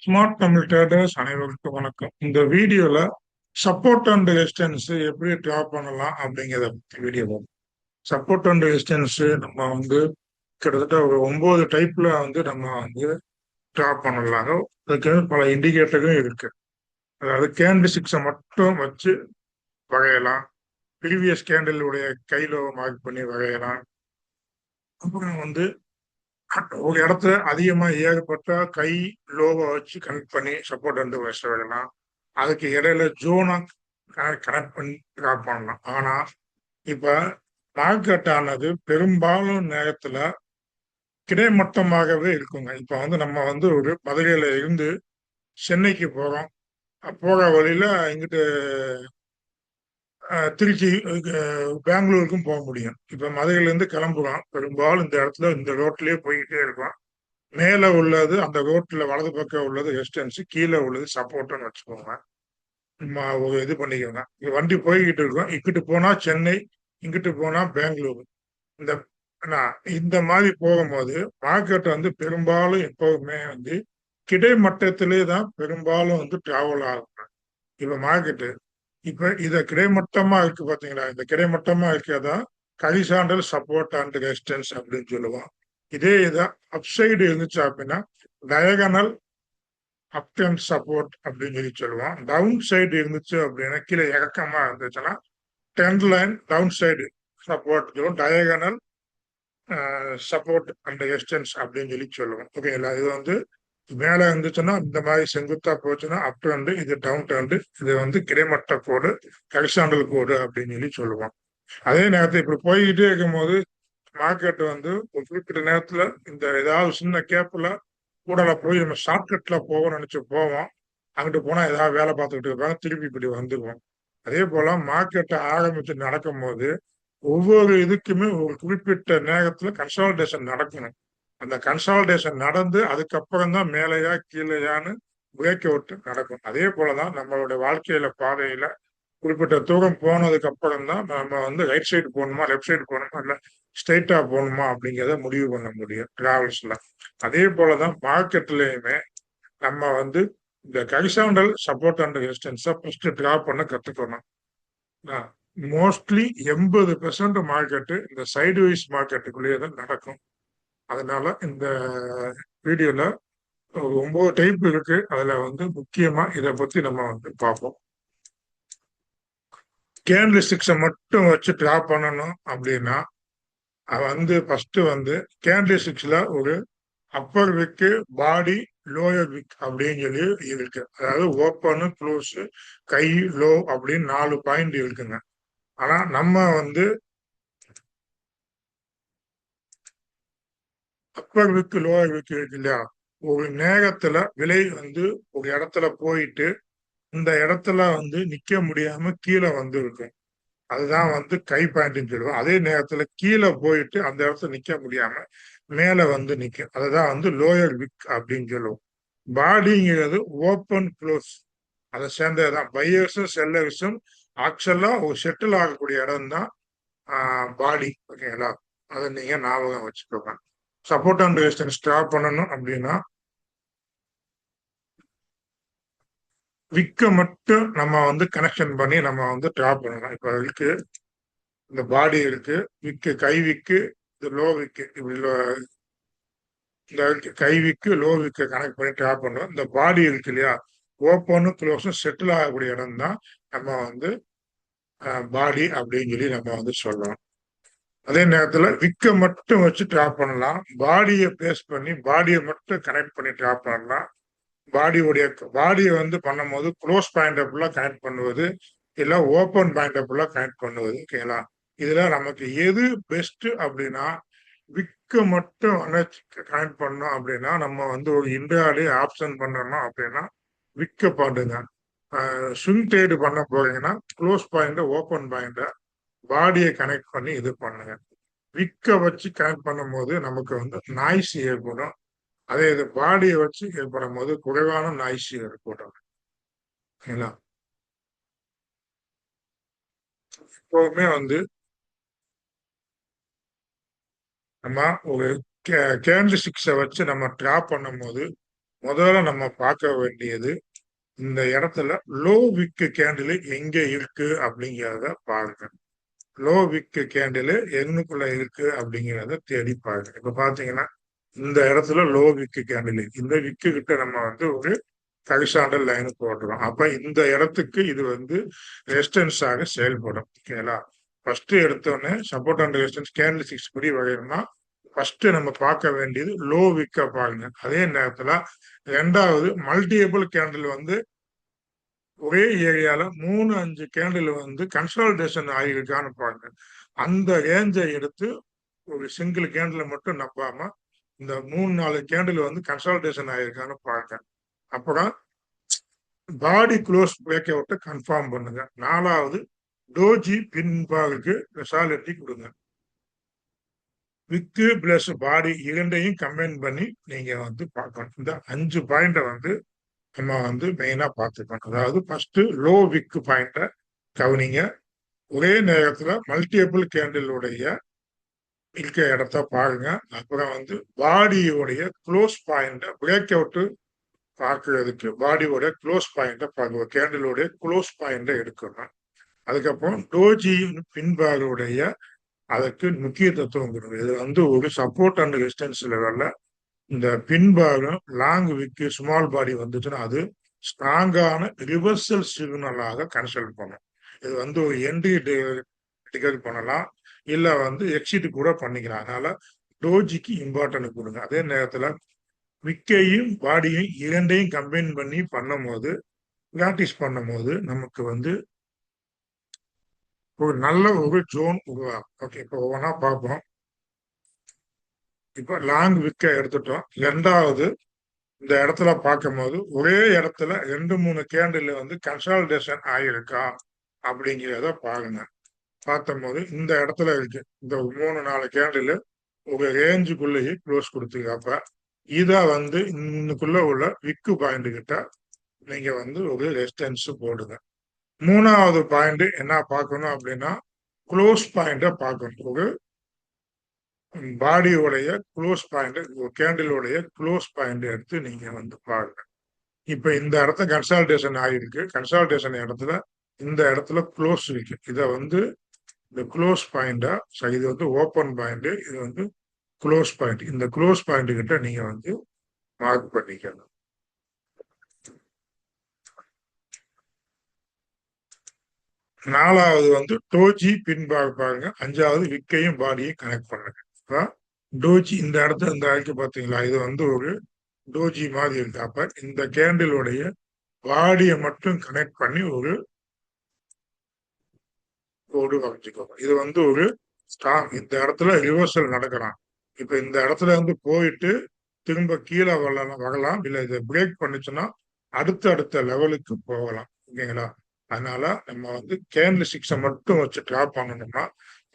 Smart Tamil traders அனைவருக்கும் வணக்கம். இந்த வீடியோல சப்போர்ட் அண்ட் ரெசிஸ்டன்ஸ் எப்படி டிரா பண்ணலாம் அப்படிங்கிறத பத்தி வீடியோ பார்ப்போம். சப்போர்ட் அண்ட் ரெசிஸ்டன்ஸ் நம்ம வந்து கிட்டத்தட்ட ஒரு 9 டைப்ல நம்ம டிரா பண்ணலாம். அதுக்கு பல இண்டிகேட்டரும் இருக்கு. அதாவது கேண்டில் சிக்ஸை மட்டும் வச்சு வகையலாம். ப்ரீவியஸ் கேண்டில் உடைய கையில மார்க் பண்ணி வகையலாம். அப்புறம் ஒரு இடத்துல அதிகமா ஏற்பட்ட கை லோவை வச்சு கனெக்ட் பண்ணி சப்போர்ட் அண்ட் ரெசிஸ்டன்ஸ் வைக்கலாம். அதுக்கு இடையில ஜோனா கனெக்ட் பண்ணி டிரா பண்ணலாம். ஆனா இப்ப மார்க்கெட் ஆனது பெரும்பாலும் நேரத்துல கிடைமட்டமாகவே இருக்குங்க. இப்ப நம்ம ஒரு மதுரையில இருந்து சென்னைக்கு போறோம். போற வழியில இங்கிட்டு திருச்சி பெங்களூருக்கும் போக முடியும். இப்ப மதுரையில இருந்து கிளம்புறோம். பெரும்பாலும் இந்த இடத்துல இந்த ரோட்லயே போய்கிட்டே இருக்கோம். மேல உள்ளது அந்த ரோட்ல வலது பக்கம் உள்ளது ரெசிஸ்டன்ஸ், கீழே உள்ளது சப்போர்ட்னு வச்சுக்கோங்க. ஒரு இது பண்ணிக்கோங்க. வண்டி போய்கிட்டு இருக்கோம். இங்கிட்டு போனா சென்னை, இங்கிட்டு போனா பெங்களூரு. இந்த இந்த மாதிரி போகும்போது மார்க்கெட் பெரும்பாலும் எப்பவுமே கிடைமட்டத்திலே தான் பெரும்பாலும் டிராவல் ஆகும். இப்ப மார்க்கெட்டு இப்ப இத கிடைமட்டமா இருக்கு பாத்தீங்களா? இந்த கிடைமட்டமா இருக்கிறதா ஹரிசாண்டல் சப்போர்ட் அண்ட் ரெசிஸ்டன்ஸ் அப்படின்னு சொல்லுவோம். இதே இதான் அப்சைடு இருந்துச்சு அப்படின்னா டயகனல் அப் அண்ட் சப்போர்ட் அப்படின்னு சொல்லுவோம். டவுன் சைடு இருந்துச்சு அப்படின்னா கீழே இறக்கமா இருந்துச்சுன்னா trend line down side support diagonal support and resistance அப்படின்னு சொல்லுவோம். ஓகேங்களா? இது மேல இருந்துச்சுன்னா இந்த மாதிரி செங்குத்தா போச்சுன்னா அப் ட்ரெண்ட், இது டவுன் ட்ரெண்ட், இது கிடைமட்ட கோடு ஹரிசாண்டல் கோடு அப்படின்னு சொல்லுவோம். அதே நேரத்தில் இப்படி போய்கிட்டே இருக்கும்போது மார்க்கெட் ஒரு குறிப்பிட்ட நேரத்துல இந்த ஏதாவது சின்ன கேப்ல கூடல போய் நம்ம ஷார்ட்கட்ல போவோம்னு நினைச்சு போவோம். அங்கிட்டு போனா ஏதாவது வேலை பார்த்துக்கிட்டு இருப்பாங்க, திருப்பி இப்படி வந்துருவோம். அதே போல மார்க்கெட்டை ஆரம்பிச்சு நடக்கும் போது ஒவ்வொரு இதுக்குமே ஒரு குறிப்பிட்ட நேரத்துல கன்சால்டேஷன் நடக்கணும். அந்த கன்சால்டேஷன் நடந்து அதுக்கப்புறம் தான் மேலையா கீழையான்னு பிரேக் அவுட் நடக்கும். அதே போலதான் நம்மளுடைய வாழ்க்கையில பாதையில குறிப்பிட்ட தூரம் போனதுக்கு அப்புறம் தான் நம்ம ரைட் சைடு போகணுமா லெஃப்ட் சைடு போகணுமா இல்ல ஸ்ட்ரெயிட்டா போகணுமா அப்படிங்கிறத முடிவு பண்ண முடியும் டிராவல்ஸ்ல. அதே போலதான் மார்க்கெட்லயுமே நம்ம இந்த ஹரிசாண்டல் சப்போர்ட் அண்ட் ரெசிஸ்டன்ஸை ஃபர்ஸ்ட் டிரா பண்ண கத்துக்கணும். மோஸ்ட்லி 80% மார்க்கெட்டு இந்த சைடுவைஸ் மார்க்கெட்டுக்குள்ளேயே தான் நடக்கும். அதனால இந்த வீடியோல ஒரு 9 டைப் இருக்கு. அதுல முக்கியமா இதை பத்தி நம்ம பார்ப்போம். கேண்டில் ஸ்டிக்ஸை மட்டும் வச்சு டிரா பண்ணணும் அப்படின்னா ஃபர்ஸ்ட் கேண்டில் ஸ்டிக்ஸ்ல ஒரு அப்பர் விக்கு பாடி லோயர் விக் அப்படின்னு சொல்லி இருக்கு. அதாவது ஓப்பனு க்ளோஸ் கை லோ அப்படின்னு 4 பாயிண்ட் இருக்குங்க. ஆனா நம்ம அப்பர் விக்கு லோயர் விக்கு இருக்கு இல்லையா? ஒரு நேரத்துல விலை ஒரு இடத்துல போயிட்டு இந்த இடத்துல நிக்க முடியாம கீழே இருக்கும். அதுதான் கை பாயிண்ட்னு சொல்லுவோம். அதே நேரத்துல கீழே போயிட்டு அந்த இடத்துல நிக்க முடியாம மேல நிக்கும். அதுதான் லோயர் விக் அப்படின்னு சொல்லுவோம். பாடிங்கிறது ஓப்பன் க்ளோஸ் அதை சேர்ந்ததுதான். பையர்ஸும் செல்லர்ஸும் ஆக்சுவலா ஒரு செட்டில் ஆகக்கூடிய இடம் தான் பாடி. ஓகேங்களா? அதை நீங்க ஞாபகம் வச்சுக்கோங்க. சப்போர்ட் அண்ட் ரெசிஸ்டன்ஸ் டிரா பண்ணணும் அப்படின்னா விக்க மட்டும் நம்ம கனெக்ஷன் பண்ணி நம்ம டிரா பண்ணலாம். இப்ப இருக்கு இந்த பாடி இருக்கு, விக்கு கை விக்கு, இது லோ விக்கு, இப்படி இந்த கை விக்கு லோ விக்கு கனெக்ட் பண்ணி டிரா பண்ணுவோம். இந்த பாடி இருக்கு இல்லையா? ஓப்பனும் க்ளோஸும் செட்டில் ஆகக்கூடிய இடம் தான் நம்ம பாடி அப்படின்னு சொல்லி நம்ம சொல்லலாம். அதே நேரத்துல விக்க மட்டும் வச்சு டிரா பண்ணலாம். பாடியை பேஸ் பண்ணி பாடியை மட்டும் கனெக்ட் பண்ணி டிரா பண்ணலாம். பாடியை பண்ணும்போது க்ளோஸ் பாயிண்ட் ஃபுல்லா கனெக்ட் பண்ணுவது இல்ல ஓப்பன் பாயிண்ட் ஃபுல்லா கனெக்ட் பண்ணுவது. ஓகேங்களா? இதுல நமக்கு எது பெஸ்ட் அப்படின்னா விக்க மட்டும் கனெக்ட் பண்ணோம் அப்படின்னா நம்ம ஒரு இன்ட்ராடே ஆப்ஷன் பண்ணணும் அப்படின்னா விக்க பாட்டுங்க. ஸ்விங் ட்ரேடு பண்ண போறீங்கன்னா க்ளோஸ் பாயிண்ட் ஓப்பன் பாயிண்ட் பாடியை கனெக்ட் பண்ணி இது பண்ணுங்க. விக்க வச்சு கனெக்ட் பண்ணும் போது நமக்கு நாய்ஸ் ஏற்படும். அதே இது பாடியை வச்சு ஏற்படும் போது குறைவான நாய்ஸ் ஏற்படும். ஓகேங்களா? எப்பவுமே நம்ம ஒரு கேண்டில் ஸ்டிக்ஸை வச்சு நம்ம ட்ராப் பண்ணும்போது முதல்ல நம்ம பார்க்க வேண்டியது இந்த இடத்துல லோ விக்கு கேண்டில் எங்க இருக்கு அப்படிங்கிறத பாருங்க. லோ விக்கு கேண்டில் எண்ணுக்குள்ள இருக்கு அப்படிங்கிறத தேடி பாருங்க. இப்ப பாத்தீங்கன்னா இந்த இடத்துல லோ விக்கு கேண்டில் இந்த விக்கு கிட்ட நம்ம வந்து ஒரு ஹரிசாண்டல் லைன் போடுறோம். அப்ப இந்த இடத்துக்கு இது வந்து ரெசிஸ்டன்ஸ் ஆக செயல்படும். ஓகேங்களா? ஃபர்ஸ்ட் எடுத்தோடனே support and resistance candle sticks படி வரையணும்னா ஃபர்ஸ்ட் நம்ம பார்க்க வேண்டியது லோ விக்க பாருங்க. அதே நேரத்துல ரெண்டாவது மல்டிபிள் கேண்டில் வந்து ஒரே ஏரியால 3-5 கேண்டில் வந்து கன்சாலிடேஷன் ஆகியிருக்கான்னு பாருங்க. அந்த ரேஞ்சை எடுத்து ஒரு சிங்கிள் கேண்டில் மட்டும் நம்பாம இந்த 3-4 கேண்டில் வந்து கன்சாலிடேஷன் ஆகியிருக்கான்னு பாருங்க. அப்புறம் பாடி க்ளோஸ் பிரேக் அவுட்டை கன்ஃபார்ம் பண்ணுங்க. நாலாவது டோஜி பின்பாகுக்கு ரெசாலிட்டி கொடுங்க. விக்கு பிளஸ் பாடி இரண்டையும் கம்பைன் பண்ணி நீங்க வந்து பார்க்கணும். இந்த 5 பாயிண்ட வந்து நம்ம வந்து மெயினா பார்த்துக்கணும். அதாவது ஃபர்ஸ்ட் லோ விக்கு பாயிண்ட கவனிங்க. ஒரே நேரத்துல மல்டிபிள் கேண்டிலுடைய இருக்க இடத்த பாருங்க. அப்புறம் வந்து பாடியோடைய க்ளோஸ் பாயிண்ட பிரேக் அவுட் பார்க்கறதுக்கு பாடியோட க்ளோஸ் பாயிண்ட பார்க்க கேண்டிலோடைய க்ளோஸ் பாயிண்ட எடுக்கணும். அதுக்கப்புறம் டோஜி பின்பாகுடைய அதற்கு முக்கியத்துவம் கொடுங்க. இது வந்து ஒரு சப்போர்ட் அண்ட் ரெசிஸ்டன்ஸ் லெவல்ல இந்த பின்பாகம் லாங் விக்கு ஸ்மால் பாடி வந்துச்சுன்னா அது ஸ்ட்ராங்கான ரிவர்சல் சிக்னலாக கன்சல்ட் பண்ணும். இது வந்து ஒரு என்ட்ரி டிக்கெட் பண்ணலாம், இல்ல வந்து எக்ஸிட் கூட பண்ணிக்கலாம். அதனால டோஜிக்கு இம்பார்ட்டன்ட் கொடுங்க. அதே நேரத்துல விக்கையும் பாடியும் இரண்டையும் கம்பைன் பண்ணி பண்ணும்போது பிராக்டிஸ் பண்ணும்போது நமக்கு வந்து ஒரு நல்ல ஒரு ஜோன் உருவாகும். ஓகே, இப்போ ஒவ்வொன்றா பார்ப்போம். இப்போ லாங் விக்க எடுத்துட்டோம். ரெண்டாவது இந்த இடத்துல பார்க்கும்போது ஒரே இடத்துல 2-3 கேண்டில் வந்து கன்சாலிடேஷன் ஆகியிருக்கா அப்படிங்கிறத பாருங்க. பார்த்தபோது இந்த இடத்துல இருக்கு இந்த 3-4 கேண்டில் ஒரு ரேஞ்சுக்குள்ளேயே க்ளோஸ் கொடுத்துருக்கு. அப்ப இதை வந்து இன்னுக்குள்ள உள்ள விக்கு பாயிண்ட் கிட்ட நீங்க வந்து ஒரு ரெசிஸ்டன்ஸ் போடுங்க. மூணாவது பாயிண்ட் என்ன பார்க்கணும் அப்படின்னா க்ளோஸ் பாயிண்ட பார்க்கணும். ஒரு பாடியோடைய க்ளோஸ் பாயிண்ட் கேண்டிலோடைய க்ளோஸ் பாயிண்ட் எடுத்து நீங்க வந்து பாருங்க. இப்ப இந்த இடத்த கன்சால்டேஷன் ஆகிருக்கு. கன்சால்டேஷன் இடத்துல இந்த இடத்துல க்ளோஸ் இருக்கு. இதை வந்து இந்த க்ளோஸ் பாயிண்டா இது வந்து ஓப்பன் பாயிண்ட், இது வந்து க்ளோஸ் பாயிண்ட். இந்த க்ளோஸ் பாயிண்ட் கிட்ட நீங்க வந்து மார்க் பண்ணிக்கணும். நாலாவது வந்து டோஜி பின்பாக பாருங்க. அஞ்சாவது விக்கையும் பாடியும் கனெக்ட் பண்ணுங்க. டோஜி இந்த இடத்துல இந்த ஆளுக்கு பாத்தீங்களா, இது வந்து ஒரு டோஜி மாதிரி இருக்கு. அப்ப இந்த கேண்டிலுடைய பாடியை மட்டும் கனெக்ட் பண்ணி ஒரு கோடு வரைஞ்சிக்கோங்க. இது வந்து ஒரு ஸ்ட்ராங். இந்த இடத்துல ரிவர்சல் நடக்கலாம். இப்ப இந்த இடத்துல வந்து போயிட்டு திரும்ப கீழே வரலாம், இல்ல இதை பிரேக் பண்ணுச்சுன்னா அடுத்த லெவலுக்கு போகலாம். ஓகேங்களா? அதனால நம்ம வந்து கேண்டில் ஸ்டிக்ஸை மட்டும் வச்சு ட்ராப் பண்ணணும்னா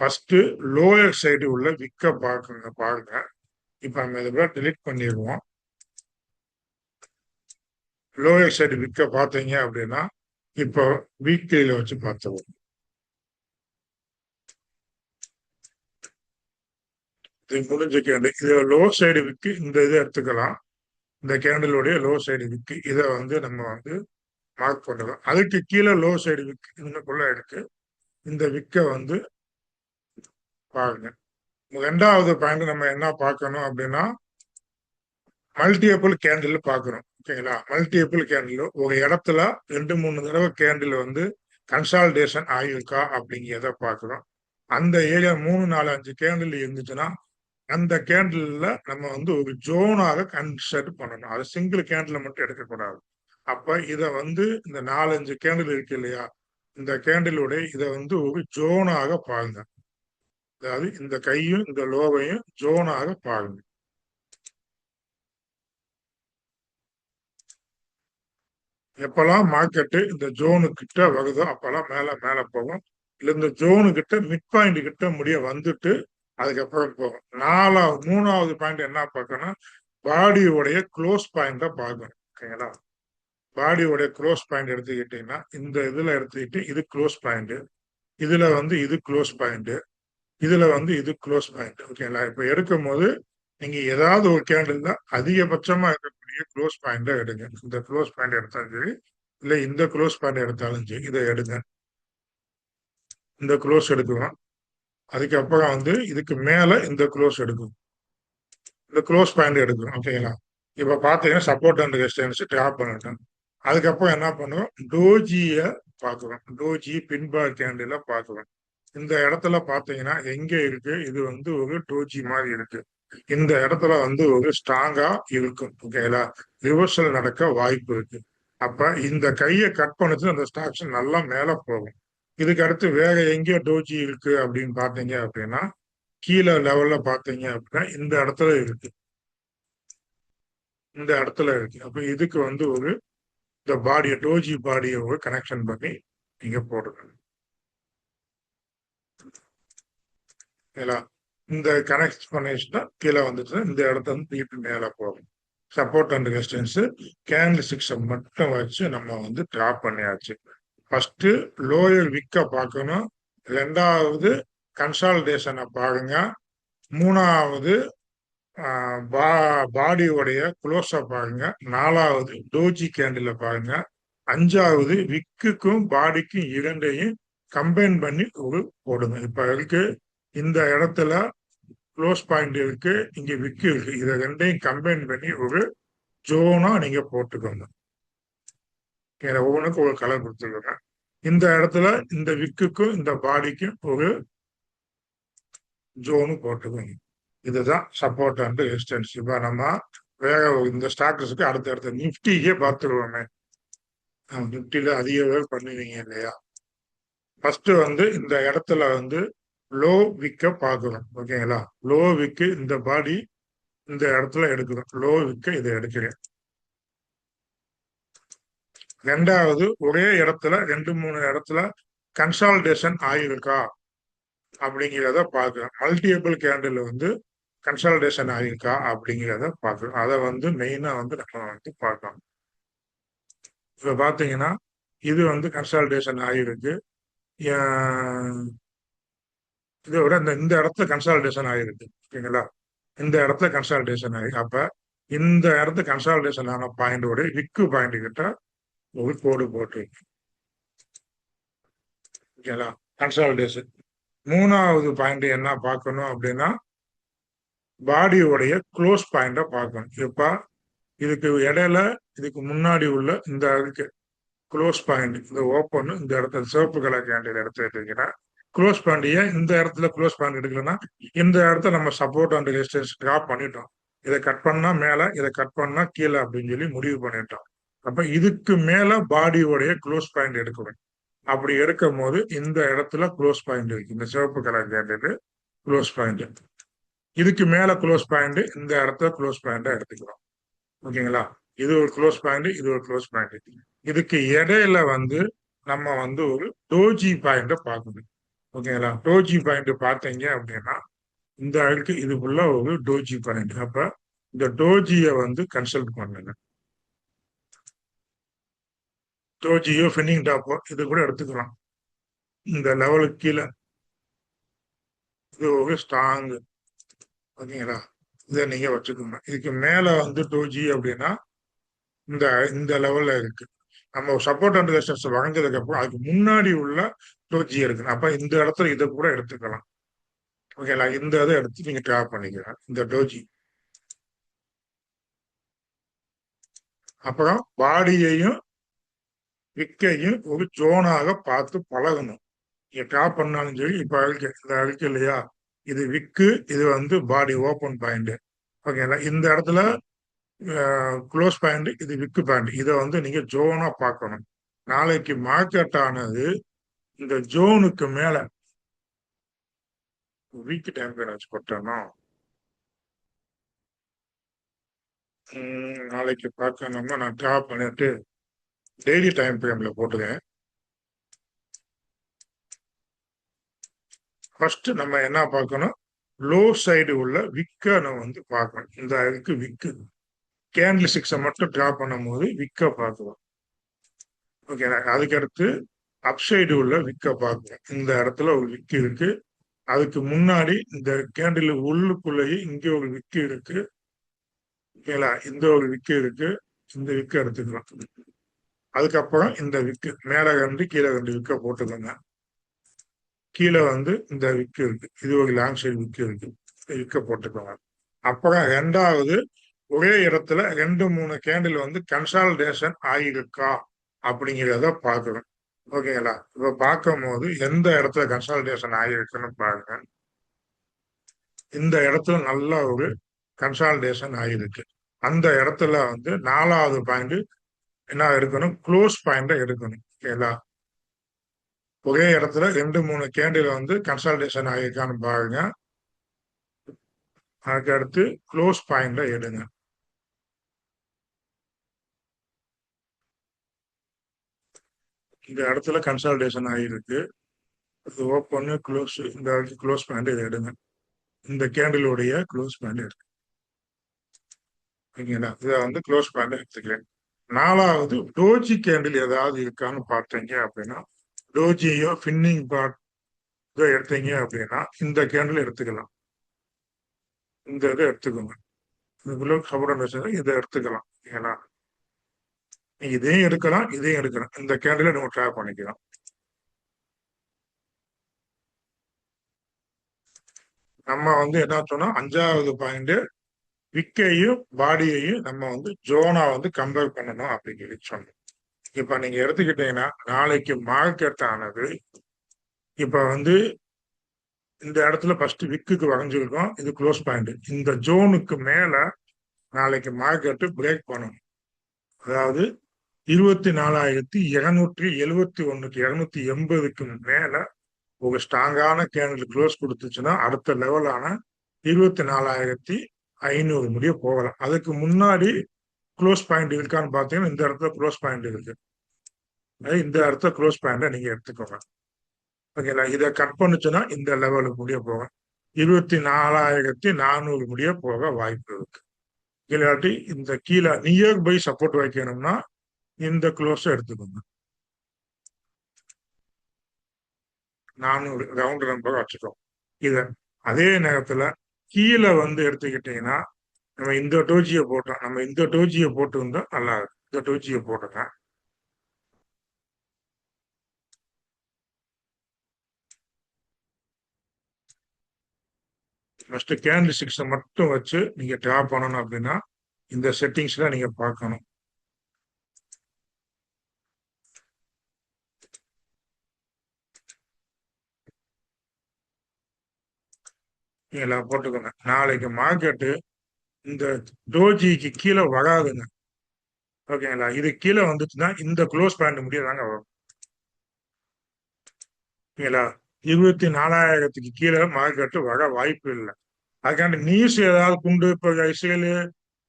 ஃபர்ஸ்ட் லோயர் சைடு உள்ள விக்க பாருங்க. இப்ப நம்ம இதை டெலிட் பண்ணிடுவோம். லோயர் சைடு விக்க பார்த்தீங்க அப்படின்னா இப்போ வீக்லியில வச்சு பார்த்துருவோம். இது முடிஞ்ச கேண்டில். இது லோ சைடு விக்கு இந்த இதை எடுத்துக்கலாம். இந்த கேண்டிலுடைய லோ சைடு விக்கு இதை வந்து நம்ம வந்து மார்க் பண்ணுறோம். அதுக்கு கீழே லோ சைடு விக்கு இன்னுக்குள்ள எடுத்து இந்த விக்க வந்து பாருங்க. ரெண்டாவது பாயிண்ட் நம்ம என்ன பார்க்கணும் அப்படின்னா மல்டிபிள் கேண்டில் பார்க்கணும். ஓகேங்களா? மல்டிபிள் கேண்டில் ஒரு இடத்துல 2-3 தடவை கேண்டில் வந்து கன்சால்டேஷன் ஆகியிருக்கா அப்படிங்கிறத பார்க்கணும். அந்த ஏரியா 3-4-5 கேண்டில் இருந்துச்சுன்னா அந்த கேண்டில்ல நம்ம வந்து ஒரு ஜோனாக கன்சிடர் பண்ணணும். அது சிங்கிள் கேண்டில் மட்டும் எடுக்கக்கூடாது. அப்ப இதை வந்து இந்த 4-5 கேண்டில் இருக்கு இல்லையா, இந்த கேண்டிலுடைய இதை வந்து ஒரு ஜோனாக பாருங்க. அதாவது இந்த கையும் இந்த லோவையும் ஜோனாக பாருங்க. எப்பெல்லாம் மார்க்கெட்டு இந்த ஜோனு கிட்ட வருதோ அப்பெல்லாம் மேல மேல போகும். இல்ல இந்த ஜோனு கிட்ட மிட் பாயிண்ட் கிட்ட முடிய வந்துட்டு அதுக்கப்புறம் போகும். மூணாவது பாயிண்ட் என்ன பார்க்கணும், பாடியோடைய க்ளோஸ் பாயிண்ட பார்க்கணும். ஓகேங்களா? பாடியோடைய க்ளோஸ் பாயிண்ட் எடுத்துக்கிட்டீங்கன்னா இந்த இதுல எடுத்துக்கிட்டு இது க்ளோஸ் பாயிண்ட், இதுல வந்து இது க்ளோஸ் பாயிண்ட், இதுல வந்து இது க்ளோஸ் பாயிண்ட். ஓகேங்களா? இப்ப எடுக்கும் போது நீங்க ஏதாவது ஒரு கேண்டில் தான் அதிகபட்சமா இருக்கக்கூடிய க்ளோஸ் பாயிண்ட எடுங்க. இந்த க்ளோஸ் பாயிண்ட் எடுத்தாலும் சரி, இல்ல இந்த க்ளோஸ் பாயிண்ட் எடுத்தாலும் சரி, இதை எடுங்க. இந்த க்ளோஸ் எடுக்குவோம். அதுக்கப்புறம் வந்து இதுக்கு மேல இந்த க்ளோஸ் எடுக்கும். இந்த க்ளோஸ் பாயிண்ட் எடுக்கும். ஓகேங்களா? இப்ப பாத்தீங்கன்னா சப்போர்ட் அண்ட் ரெசிஸ்டன்ஸ் டிராப் பண்ணிட்டோம். அதுக்கப்புறம் என்ன பண்ணுவோம்? டோஜிய பாக்குறோம். டோஜி பின்பார் கேண்டில பாக்குறோம். இந்த இடத்துல பாத்தீங்கன்னா எங்க இருக்கு? இது வந்து ஒரு டோஜி மாதிரி இருக்கு. இந்த இடத்துல வந்து ஒரு ஸ்ட்ராங்கா இருக்கும். ஓகேங்களா? ரிவர்சல் நடக்க வாய்ப்பு இருக்கு. அப்ப இந்த கையை கட் பண்ணிட்டு அந்த ஸ்டாக்ஸ் நல்லா மேல போகும். இதுக்கு அடுத்து வேற எங்க டோஜி இருக்கு அப்படின்னு பாத்தீங்க அப்படின்னா கீழே லெவல்ல பாத்தீங்க அப்படின்னா இந்த இடத்துல இருக்கு. இந்த இடத்துல இருக்கு. அப்ப இதுக்கு வந்து ஒரு இந்த பாடியை டோஜி பாடியை ஒரு கனெக்ஷன் பண்ணி நீங்க போடுங்க. இந்த கனெக்ட் பண்ணிச்சுன்னா கீழே வந்துட்டு இந்த இடத்த வந்து திருப்பி மேல போகும். சப்போர்ட் அண்ட் ரெசிஸ்டன்ஸ் கேண்டில் சிக்ஸை மட்டும் வச்சு நம்ம வந்து டிராப் பண்ணியாச்சு. ஃபர்ஸ்ட் லோயர் விக்க பார்க்கணும். ரெண்டாவது கன்சால்டேஷனை பாருங்க. மூணாவது பாடியோடைய க்ளோஸை பாருங்க. நாலாவது டோஜி கேண்டில பாருங்க. அஞ்சாவது விக்குக்கும் பாடிக்கும் இரண்டையும் கம்பைன் பண்ணி ஒரு போடுங்க. இப்ப இருக்கு இந்த இடத்துல க்ளோஸ் பாயிண்ட் இருக்கு, இங்க விக்கு இருக்கு. இதை ரெண்டையும் கம்பைன் பண்ணி ஒரு ஜோனா நீங்க போட்டுக்கோங்க. ஒவ்வொன்றுக்கும் ஒரு கலர் கொடுத்துருக்கோங்க. இந்த இடத்துல இந்த விக்குக்கும் இந்த பாடிக்கும் ஒரு ஜோனு போட்டுக்கோங்க. இதுதான் சப்போர்ட் அண்ட் ரெசிஸ்டன்ஸ். இப்ப நம்ம வேற இந்த ஸ்டாக்ஸுக்கு அடுத்த நிப்டிக்கே பார்த்துருவோமே. நிப்டில அதிக பேர் பண்ணுவீங்க இல்லையா? ஃபர்ஸ்ட் வந்து இந்த இடத்துல வந்து லோ விக்க பார்க்கணும். ஓகேங்களா? லோ விக்கு இந்த பாடி இந்த இடத்துல எடுக்கணும். லோ விக்க இதை எடுக்கிறேன். ரெண்டாவது ஒரே இடத்துல 2-3 இடத்துல கன்சால்டேஷன் ஆயிருக்கா அப்படிங்கிறத பார்க்கணும். மல்டிபிள் கேண்டில் வந்து கன்சால்டேஷன் ஆயிருக்கா அப்படிங்கிறத பார்க்கணும். அதை வந்து மெயினா வந்து நம்ம வந்து பார்க்கணும். இப்ப பாத்தீங்கன்னா இது வந்து கன்சால்டேஷன் ஆயிருக்கு. இதை விட இந்த இடத்துல கன்சால்டேஷன் ஆயிருக்கு. ஓகேங்களா? இந்த இடத்துல கன்சால்டேஷன் ஆயிருக்கு. அப்ப இந்த இடத்துல கன்சால்டேஷன் ஆன பாயிண்டோட விக்கு பாயிண்ட் கிட்ட ஒரு கோடு போட்டு, ஓகேங்களா? கன்சால்டேஷன். மூணாவது பாயிண்ட் என்ன பார்க்கணும் அப்படின்னா பாடியோடைய க்ளோஸ் பாயிண்ட பார்க்கணும். இப்ப இதுக்கு இடையில இதுக்கு முன்னாடி உள்ள இந்த க்ளோஸ் பாயிண்ட் இந்த ஓப்பன் இந்த இடத்துல சிவப்பு கலர் கேண்டில் எடுத்து எடுத்தீங்கன்னா க்ளோஸ் பாயிண்ட் ஏன் இந்த இடத்துல க்ளோஸ் பாயிண்ட் எடுக்கலன்னா இந்த இடத்துல நம்ம சப்போர்ட் அண்ட் ரெசிஸ்டன்ஸ் டிராப் பண்ணிட்டோம். இதை கட் பண்ணா மேல, இதை கட் பண்ணா கீழே அப்படின்னு சொல்லி முடிவு பண்ணிட்டோம். அப்ப இதுக்கு மேல பாடியோடைய க்ளோஸ் பாயிண்ட் எடுக்கணும். அப்படி எடுக்கும் போது இந்த இடத்துல க்ளோஸ் பாயிண்ட் இருக்கு. இந்த சிவப்பு கலர் கேண்டில் க்ளோஸ் பாயிண்ட். இதுக்கு மேல க்ளோஸ் பாயிண்ட் இந்த இடத்துல க்ளோஸ் பாயிண்டா எடுத்துக்கிறோம். ஓகேங்களா? இது ஒரு க்ளோஸ் பாயிண்ட், இது ஒரு க்ளோஸ் பாயிண்ட். இதுக்கு இடையில வந்து நம்ம வந்து ஒரு டோஜி பாயிண்ட பார்க்கணும். ஓகேங்களா? டோஜி பாயிண்ட் பார்த்தீங்க அப்படின்னா இந்த அழுக்கு இதுக்குள்ள ஒரு டோஜி பாயிண்ட். அப்ப இந்த டோஜியை வந்து கன்சல்ட் பண்ணுங்க. டோஜியோ ஃபினிங் டாப்போ இது கூட எடுத்துக்கலாம். இந்த லெவலுக்கு கீழே இது ஒரு ஸ்ட்ராங். ஓகேங்களா? இதை நீங்க வச்சுக்கோங்க. இதுக்கு மேல வந்து டோஜி அப்படின்னா இந்த இந்த லெவல்ல இருக்கு. நம்ம சப்போர்ட் அண்ட் ரெசிஸ்டன்ஸ் வழங்கியதுக்கு அப்புறம் அதுக்கு முன்னாடி உள்ள டோஜி இருக்கு. அப்ப இந்த இடத்துல இதை கூட எடுத்துக்கலாம். ஓகேங்களா? இந்த இதை எடுத்து நீங்க டிராப் பண்ணிக்கலாம். இந்த டோஜி. அப்புறம் பாடியையும் விக்கையும் ஒரு ஜோனாக பார்த்து பழகணும். நீங்க டிராப் பண்ணாலும் சரி, இப்ப அழுக்கு இந்த அழுக்கு இல்லையா, இது விக்கு, இது வந்து பாடி ஓப்பன் பாயிண்ட். ஓகேங்களா? இந்த இடத்துல க்ளோஸ் பாயிண்ட், இது விக்கு பாயிண்ட். இதை வந்து நீங்க ஜோனா பார்க்கணும். நாளைக்கு மார்க்கெட் ஆனது இந்த ஜோனுக்கு மேல வீக் டைம் வச்சு போட்டோம்னா நாளைக்கு பார்க்கணும்னா நான் டிராப் பண்ணிட்டு டெய்லி டைம் ஃப்ரேம்ல போட்டுக்கேன். ஃபர்ஸ்ட் நம்ம என்ன பார்க்கணும்? லோ சைடு உள்ள விக்க நம்ம வந்து பார்க்கணும். இந்த இதுக்கு விக்கு கேண்டில் சிக்ஸை மட்டும் டிராப் பண்ணும் போது விக்க பார்க்கலாம். ஓகே, அதுக்கடுத்து அப்சைடு உள்ள விக்க பார்க்கணும். இந்த இடத்துல ஒரு விக்கு இருக்கு, அதுக்கு முன்னாடி இந்த கேண்டில் உள்ளுக்குள்ளேயே இங்க ஒரு விக்கு இருக்கு. ஓகேங்களா, இந்த ஒரு விக்கு இருக்கு. இந்த விக்கு எடுத்துக்கலாம். அதுக்கப்புறம் இந்த விக்கு மேல 2 கீழே 2 விக்க போட்டுக்கோங்க. கீழே வந்து இந்த விக்கு இருக்கு. இது ஒரு லாங் சைடு விக்கு இருக்கு. விக்க போட்டுக்கோங்க. அப்புறம் ரெண்டாவது ஒரே இடத்துல 2-3 கேண்டில் வந்து கன்சால்டேஷன் ஆகியிருக்கா அப்படிங்கிறத பார்க்கணும். ஓகேங்களா, இப்ப பார்க்கும் போது எந்த இடத்துல கன்சால்டேஷன் ஆகியிருக்குன்னு பாருங்க. இந்த இடத்துல நல்ல ஒரு கன்சால்டேஷன் ஆகிருக்கு. அந்த இடத்துல வந்து 4வது பாயிண்ட் என்ன எடுக்கணும், க்ளோஸ் பாயிண்ட் எடுக்கணும். ஓகேங்களா, ஒரே இடத்துல 2-3 கேண்டில் வந்து கன்சால்டேஷன் ஆகியிருக்கான்னு பாருங்க. அதுக்கு அடுத்து க்ளோஸ் பாயிண்ட் எடுங்க. இந்த இடத்துல கன்சால்டேஷன் ஆகியிருக்கு. இது ஓப்பன் க்ளோஸ், இந்த க்ளோஸ் பாயிண்ட் இதை எடுங்க. இந்த கேண்டிலுடைய க்ளோஸ் பாயிண்ட் எடுங்க. ஓகேங்களா, இதை வந்து க்ளோஸ் பாயிண்ட் எடுத்துக்கிறேன். 4வது டோஜி கேண்டில் ஏதாவது இருக்கான்னு பார்த்தீங்க அப்படின்னா, டோஜியோ ஃபின்னிங் பார்ட் இதை எடுத்தீங்க அப்படின்னா இந்த கேண்டில் எடுத்துக்கலாம். இந்த இதை எடுத்துக்கோங்க. இதுக்குள்ள சப்போர்ட் இதை எடுத்துக்கலாம். ஏன்னா இதையும் எடுக்கலாம், இதையும் எடுக்கலாம். இந்த கேண்டில நம்ம ட்ராக் பண்ணிக்கலாம். நம்ம வந்து என்ன சொன்னா 5வது பாயிண்ட் விக்கையும் பாடியையும் நம்ம வந்து ஜோனா வந்து கம்பேர் பண்ணணும் அப்படின்னு சொல்லி சொன்னோம். இப்ப நீங்க எடுத்துக்கிட்டீங்கன்னா நாளைக்கு மார்க்கெட் ஆனது இப்ப வந்து இந்த இடத்துல ஃபர்ஸ்ட் விக்குக்கு வரைஞ்சிருக்கோம். இது க்ளோஸ் பாயிண்ட். இந்த ஜோனுக்கு மேல நாளைக்கு மார்க்கெட் பிரேக் பண்ணணும். அதாவது 24,271க்கு 280க்கு மேல ஒரு ஸ்ட்ராங்கான கேண்டில் க்ளோஸ் கொடுத்துச்சுன்னா அடுத்த லெவலான 24,500 முடிய போகலாம். அதுக்கு முன்னாடி க்ளோஸ் பாயிண்ட் இருக்கான்னு பார்த்தீங்கன்னா இந்த இடத்துல க்ளோஸ் பாயிண்ட் இருக்கு. இந்த இடத்துல க்ளோஸ் பாயிண்ட நீங்க எடுத்துக்கோங்க. ஓகேங்களா, இதை கட் பண்ணுச்சுன்னா இந்த லெவலுக்கு முடிய போகும். 24,400 முடிய போக வாய்ப்பு இருக்கு. இல்லாட்டி இந்த கீழே நியர் பை சப்போர்ட் வைக்கணும்னா இந்த க்ளோஸ் எடுத்துக்கோங்க. 400 ரவுண்ட் நம்பர் வச்சுக்கோம். இத அதே நேரத்துல கீழே வந்து எடுத்துக்கிட்டீங்கன்னா நம்ம இந்த டோஜியை போட்டோம். நம்ம இந்த டோஜியை போட்டு இருந்தா நல்லா இருக்கு. இந்த டோஜியை போட்டுங்க. ஃபர்ஸ்ட் கேண்டில் ஸ்டிக்ஸை மட்டும் வச்சு நீங்க டிரா பண்ணணும் அப்படின்னா இந்த செட்டிங்ஸ்ல நீங்க பார்க்கணும். எல்லாம் போட்டுக்கோங்க. நாளைக்கு மார்க்கெட்டு இந்த டோஜிக்கு கீழே வராதுங்க. ஓகேங்களா, இது கீழே வந்துச்சுன்னா இந்த க்ளோஸ் பாயிண்ட் முடியதாங்க வரும். ஓகேங்களா, 24,000க்கு கீழே மார்க்கெட்டு வர வாய்ப்பு இல்லை. அதுக்காண்டி நியூஸ் ஏதாவது குண்டு இப்போ இஸ்ரேலு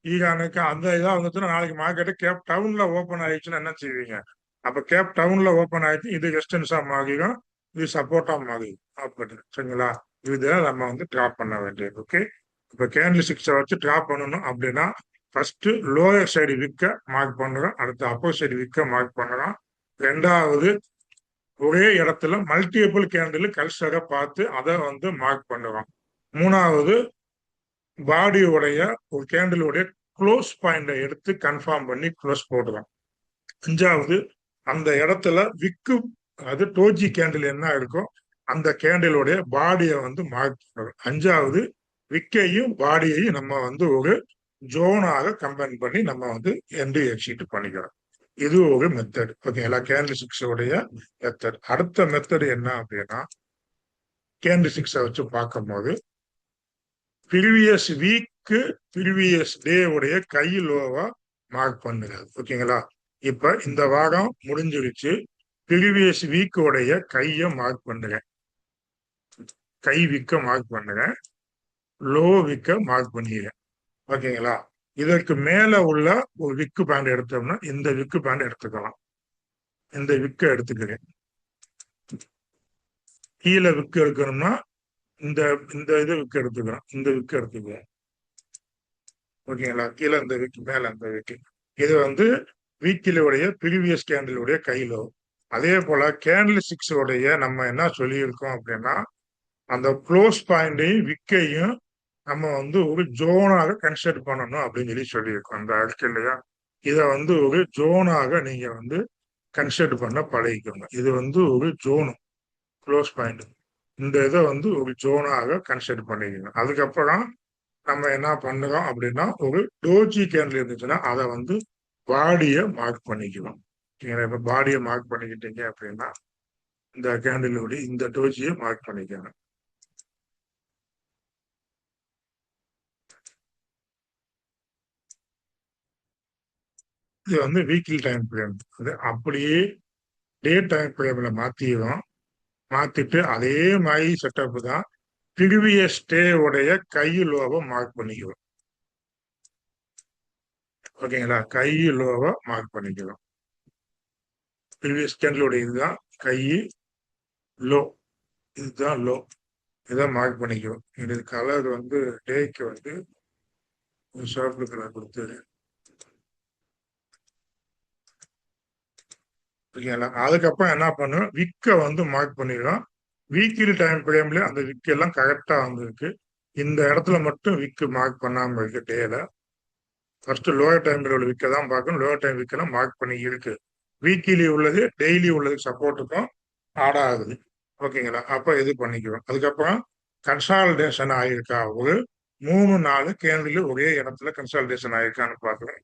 ஈரானுக்கு அந்த இதாக வந்துச்சுன்னா நாளைக்கு மார்க்கெட்டு கேப் டவுன்ல ஓப்பன் ஆயிடுச்சுன்னா என்ன செய்வீங்க? அப்ப கேப் டவுன்ல ஓப்பன் ஆயிடுச்சு, இது ரெசிஸ்டன்ஸா மாறிடும், இது சப்போர்ட்டா மாறிடும். அப்படி சரிங்களா, இதை நம்ம வந்து ட்ராப் பண்ண வேண்டியது. ஓகே, இப்ப கேண்டில் ஸ்டிக்ஸை வச்சு ட்ராப் பண்ணணும் அப்படின்னா ஃபர்ஸ்ட் லோயர் சைடு விக்க மார்க் பண்ணுறோம், அடுத்து அப்பர் சைடு விக்க மார்க் பண்ணுறோம். ரெண்டாவது ஒரே இடத்துல மல்டிபிள் கேண்டில் கல்சரை பார்த்து அதை வந்து மார்க் பண்ணுறோம். மூணாவது பாடியோடைய ஒரு கேண்டிலுடைய க்ளோஸ் பாயிண்டை எடுத்து கன்ஃபார்ம் பண்ணி க்ளோஸ் போடுறோம். 5வது அந்த இடத்துல விக்கு அது டோஜி கேண்டில் என்ன இருக்கோ அந்த கேண்டிலுடைய பாடியை வந்து மார்க் பண்ணுறோம். 5வது விக்கையும் பாடியையும் நம்ம வந்து ஒரு ஜோனாக கம்பைன் பண்ணி நம்ம வந்து என்ட்ரி எக்ஸிட் பண்ணிக்கிறோம். இது ஒரு மெத்தட். ஓகேங்களா, கேண்டில் ஸ்டிக்ஸோடைய மெத்தட். அடுத்த மெத்தட் என்ன அப்படின்னா கேண்டில் ஸ்டிக்ஸை வச்சு பார்க்கும் போது ப்ரீவியஸ் வீக்கு ப்ரீவியஸ் டே உடைய கை லோவா மார்க் பண்ணுங்க. ஓகேங்களா, இப்ப இந்த வாரம் முடிஞ்சிருச்சு. ப்ரீவியஸ் வீக் உடைய கையை மார்க் பண்ணுங்க. கை விக்க மார்க் பண்ணுங்க, லோ விக்க மார்க் பண்ணிடுங்க. ஓகேங்களா, இதற்கு மேல உள்ள ஒரு விக்கு பேண்ட் எடுத்தோம்னா இந்த விக்கு பேண்ட் எடுத்துக்கலாம். இந்த விக்க எடுத்துக்கிறேன். கீழே விக்கு எடுக்கணும்னா இந்த இந்த இது விக்கு எடுத்துக்கிறோம். இந்த விக்கு எடுத்துக்கிறோம். ஓகேங்களா, கீழே இந்த விக்கு, மேல இந்த விக்கு. இது வந்து வீக்கிலுடைய ப்ரீவியஸ் கேண்டிலுடைய கையிலோ. அதே போல கேண்டில் ஸ்டிக்ஸ் உடைய நம்ம என்ன சொல்லியிருக்கோம் அப்படின்னா அந்த க்ளோஸ் பாயிண்டையும் விக்கையும் நம்ம வந்து ஒரு ஜோனாக கன்சிடர் பண்ணணும் அப்படின்னு சொல்லியிருக்கோம் அந்த அடுக்கு இல்லையா. இதை வந்து ஒரு ஜோனாக நீங்க வந்து கன்சிடர் பண்ண பழகிக்கணும். இது வந்து ஒரு ஜோனு க்ளோஸ் பாயிண்ட். இந்த இதை வந்து ஒரு ஜோனாக கன்சிடர் பண்ணிக்கணும். அதுக்கப்புறம் நம்ம என்ன பண்ணுறோம் அப்படின்னா ஒரு டோஜி கேண்டில் இருந்துச்சுன்னா அதை வந்து பாடியை மார்க் பண்ணிக்கலாம். இப்போ பாடியை மார்க் பண்ணிக்கிட்டீங்க அப்படின்னா இந்த கேண்டிலோட இந்த டோஜியை மார்க் பண்ணிக்கணும். இது வந்து வீக்லி டைம் ஃப்ரேம். அது அப்படியே டே டைம் ஃப்ரேம்ல மாத்திடும். மாத்திட்டு அதே மாதிரி செட்டப் தான் ப்ரீவியஸ் டே உடைய கை லோவை மார்க் பண்ணிக்கிறோம். ஓகேங்களா, கை லோவை மார்க் பண்ணிக்கிறோம். ப்ரீவியஸ் கேண்டலோட இதுதான் கை லோ, இதுதான் லோ, இதை மார்க் பண்ணிக்கிறோம். இது கலர் வந்து டேக்கு வந்து சிவப்பு கலர் கொடுத்து ஓகேங்களா. அதுக்கப்புறம் என்ன பண்ணுவோம், விக்கை வந்து மார்க் பண்ணிடுறோம். வீக்லி டைம் ஃப்ரேம்ல அந்த விக்கு எல்லாம் கரெக்டா வந்துருக்கு. இந்த இடத்துல மட்டும் விக்கு மார்க் பண்ணாம இருக்கு டேல. ஃபர்ஸ்ட் லோயர் டைம்ல உள்ள விக்கை தான் பார்க்கணும். லோயர் டைம் விக்கெல்லாம் மார்க் பண்ணி இருக்கு. வீக்லி உள்ளது டெய்லி உள்ளது சப்போர்ட்டுக்கும் ஆட் ஆகுது. ஓகேங்களா, அப்ப இது பண்ணிக்கிறோம். அதுக்கப்புறம் கன்சால்டேஷன் ஆயிருக்கா, ஒரு 3-4 கேண்டில் ஒரே இடத்துல கன்சால்டேஷன் ஆயிருக்கான்னு பார்க்குறேன்.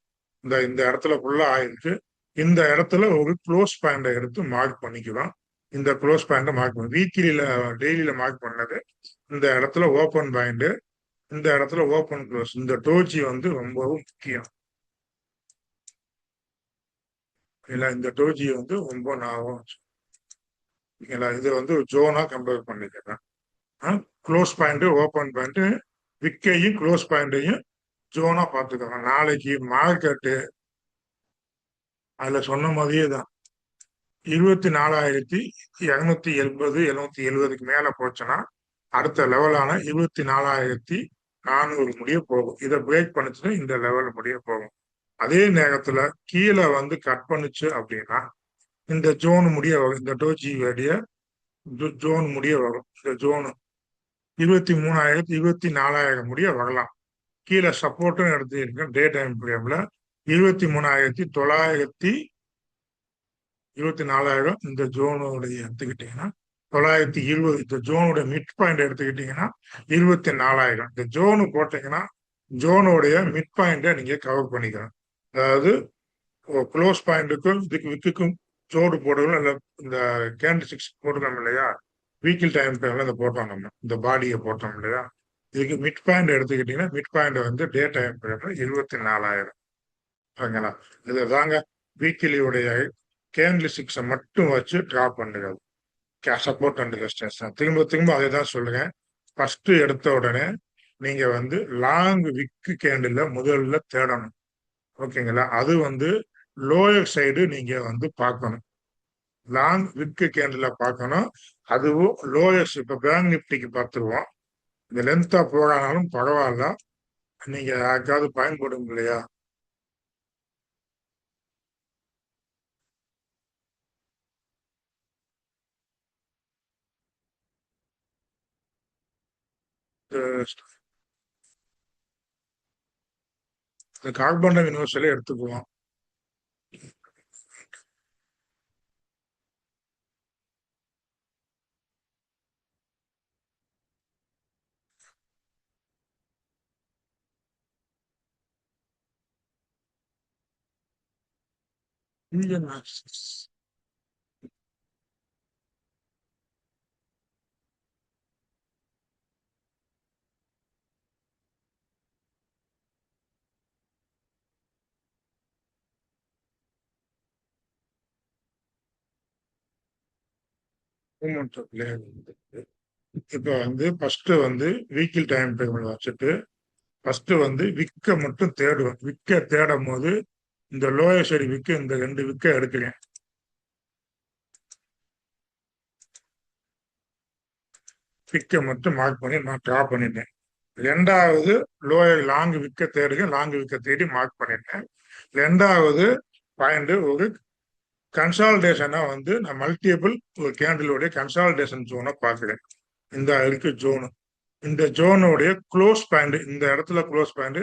இந்த இடத்துல ஃபுல்லா ஆயிருக்கு. இந்த இடத்துல ஒரு க்ளோஸ் பாயிண்டை எடுத்து மார்க் பண்ணிக்கிறோம். இந்த க்ளோஸ் பாயிண்டை மார்க் பண்ணி வீக்லியில டெய்லியில மார்க் பண்ணது இந்த இடத்துல ஓப்பன் பாயிண்ட், இந்த இடத்துல ஓப்பன் க்ளோஸ். இந்த டோஜி வந்து ரொம்பவும் முக்கியம். இல்லை, இந்த டோஜி வந்து ரொம்ப ஞாபகம். இது வந்து ஜோனா கம்பேர் பண்ணிக்கிறேன். க்ளோஸ் பாயிண்ட் ஓப்பன் பாயிண்ட் விக்கையும் க்ளோஸ் பாயிண்டையும் ஜோனா பார்த்துக்கோங்க. நாளைக்கு மார்க்கெட்டு அதுல சொன்ன மாதிரியே தான் 24,280 மேல போச்சுன்னா அடுத்த லெவலான 24,400 முடிய போகும். இதை பிரேக் பண்ணுச்சுன்னா இந்த லெவல் முடிய போகும். அதே நேரத்துல கீழே வந்து கட் பண்ணுச்சு அப்படின்னா இந்த ஜோன் முடிய வரும். இந்த டோஜி வேடிய ஜோன் முடிய வரும். இந்த ஜோனு 23,000 24,000 முடிய வரலாம். கீழே சப்போர்ட்டும் எடுத்துருக்கேன் டே டைம் ஃப்ரேம்ல 23,924,000 இந்த ஜோனுடைய எடுத்துக்கிட்டீங்கன்னா 920. இந்த ஜோனுடைய மிட் பாயிண்ட் எடுத்துக்கிட்டீங்கன்னா 24,000. இந்த ஜோனு போட்டீங்கன்னா ஜோனுடைய மிட் பாயிண்டை நீங்க கவர் பண்ணிக்கணும். அதாவது க்ளோஸ் பாயிண்ட்டுக்கும் இதுக்கு விக்குக்கும் ஜோடு போடுறோம் இல்லை, இந்த கேண்டில் ஸ்டிக்ஸ் போட்டுக்கோம் இல்லையா, வீக்லி டைம் ஃப்ரேம்ல இந்த போட்டோம், நம்ம இந்த பாடியை போட்டோம் இல்லையா. இதுக்கு மிட் பாயிண்ட் எடுத்துக்கிட்டீங்கன்னா மிட் பாயிண்ட் வந்து டே டைம் ஃப்ரேம்ல 24,000. ஓகேங்களா, இது தாங்க வீக்லியுடைய கேண்டில் ஸ்டிக்ஸை மட்டும் வச்சு ட்ரா பண்ணுறது சப்போர்ட் அண்ட் ரெசிஸ்டன்ஸ். திரும்ப திரும்ப அதை தான் சொல்லுங்க. ஃபர்ஸ்ட் எடுத்த உடனே நீங்க வந்து லாங் விக்கு கேண்டில் முதல்ல தேடணும். ஓகேங்களா, அது வந்து லோயர் சைடு நீங்க வந்து பார்க்கணும். லாங் விக்கு கேண்டில் பார்க்கணும். அதுவும் லோயர்ஸ். இப்ப பேங்க் நிப்டிக்கு பார்த்துருவோம். இந்த லென்த்தா போகானாலும் பரவாயில்ல, நீங்க யாருக்காவது பயன்படும் இல்லையா. இந்த கார்பன் யூனிவர்சலே எடுத்துக்குவோம். இந்தியன் ஆக்சிஸ் மூமெண்ட் இப்ப வந்து ஃபர்ஸ்ட் வந்து வீக்கில் டைம் டேபிள் வச்சுட்டு ஃபர்ஸ்ட் வந்து விக்க மட்டும் தேடுவேன். விக்க தேடும் போது இந்த லோயர் சைடு விக்க இந்த 2 விக்க எடுக்கிறேன். விக்க மட்டும் மார்க் பண்ணி நான் ட்ரா பண்ணிட்டேன். ரெண்டாவது லோயர் லாங் விக்க தேடுங்க, லாங் விக்க தேடி மார்க் பண்ணிட்டேன். ரெண்டாவது பாயிண்ட் ஒரு கன்சால்டேஷனா வந்து நான் மல்டிபிள் ஒரு கேண்டிலோடைய கன்சால்டேஷன் ஜோனை பார்க்கிறேன். இந்த இருக்கு ஜோனு. இந்த ஜோனுடைய க்ளோஸ் பாயிண்ட், இந்த இடத்துல க்ளோஸ் பாயிண்ட்,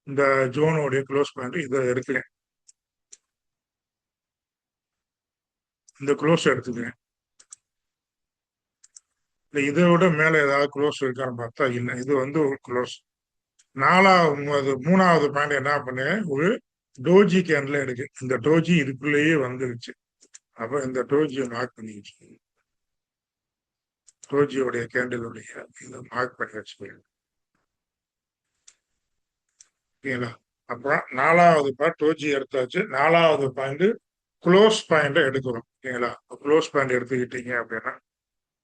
இந்த ஜோனுடைய க்ளோஸ் பாயிண்ட் இதை எடுக்கிறேன். இந்த க்ளோஸ் எடுத்துக்கிறேன். இதை விட மேல ஏதாவது க்ளோஸ் இருக்கான்னு பார்த்தா இல்லை. இது வந்து ஒரு க்ளோஸ். மூணாவது பாயிண்ட் என்ன பண்ணுங்க, ஒரு டோஜி கேண்டில் எடுக்கு. இந்த டோஜி இதுக்குள்ளேயே வந்துருச்சு. அப்ப இந்த டோஜியை மார்க் பண்ணிடுச்சு. டோஜியோடைய கேண்டிலுடைய இதை மார்க் பண்ணி வச்சுக்கோங்க. ஓகேங்களா? அப்புறம் நாலாவது பாயிண்ட் டோஜி எடுத்தாச்சு. நாலாவது பாயிண்ட் க்ளோஸ் பாயிண்ட் எடுக்கிறோம். ஓகேங்களா? க்ளோஸ் பாயிண்ட் எடுத்துக்கிட்டீங்க அப்படின்னா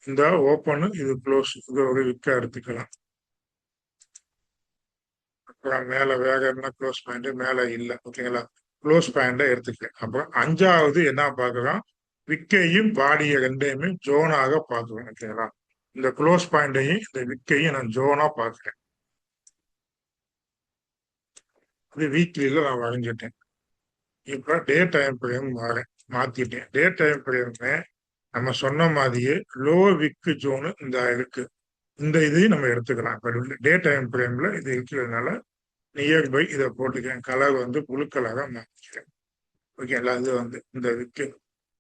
இந்த ஓப்பன், இது க்ளோஸ், இது ஒரு விக்கா எடுத்துக்கலாம். அப்புறம் மேல வேற என்ன க்ளோஸ் பாயிண்ட் மேல இல்லை. ஓகேங்களா? க்ளோஸ் பாயிண்ட எடுத்துக்கலாம். அப்புறம் அஞ்சாவது என்ன பார்க்கலாம், விக்கையும் பாடியை ரெண்டையுமே ஜோனாக பார்க்குறேன். ஓகேங்களா? இந்த க்ளோஸ் பாயிண்டையும் இந்த விக்கையும் நான் ஜோனா பார்க்கிறேன். அது வீக்லியில நான் வரைஞ்சிட்டேன். இப்ப டே டைம் ஃப்ரேம் மாத்திட்டேன். டே டைம் ஃப்ரேம்ல நம்ம சொன்ன மாதிரியே லோ விக்கு ஜோனு இந்த இருக்கு. இந்த இதையும் நம்ம எடுத்துக்கலாம். இப்ப டே டைம் ஃப்ரேம்ல இது இருக்கிறதுனால நியர்பை இதை போட்டுக்கிறேன். கலர் வந்து புழு கலராக மாற்றிக்கிறேன். ஓகேங்களா? இது வந்து இந்த விக்கு.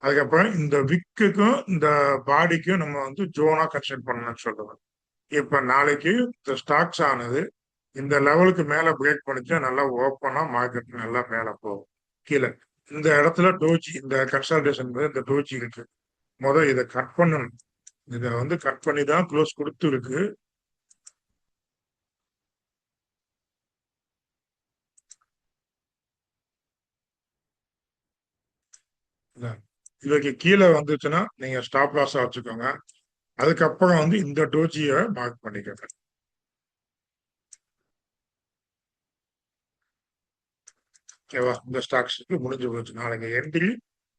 அதுக்கப்புறம் இந்த விக்குக்கும் இந்த பாடிக்கும் நம்ம வந்து ஜோனா கன்சிடர் பண்ணணும்னு சொல்லுவோம். இப்ப நாளைக்கு இந்த ஸ்டாக்ஸ் ஆனது இந்த லெவலுக்கு மேல பிரேக் பண்ணிச்சா நல்லா ஓப்பனா மார்க்கெட் நல்லா மேல போகும். கீழே இந்த இடத்துல டோஜி, இந்த கன்சல்டேஷன் இந்த டோஜி இருக்கு. இதை கட் பண்ணணும். இதை வந்து கட் பண்ணி தான் க்ளோஸ் கொடுத்து இருக்கு. இதுக்கு கீழே வந்துச்சுன்னா நீங்க ஸ்டாப் லாஸா வச்சுக்கோங்க. அதுக்கப்புறம் வந்து இந்த டோஜியை மார்க் பண்ணிக்கோங்க. ஓகேவா? இந்த ஸ்டாக்ஸுக்கு முடிஞ்சு போச்சு. நாளைக்கு என்ட்ரி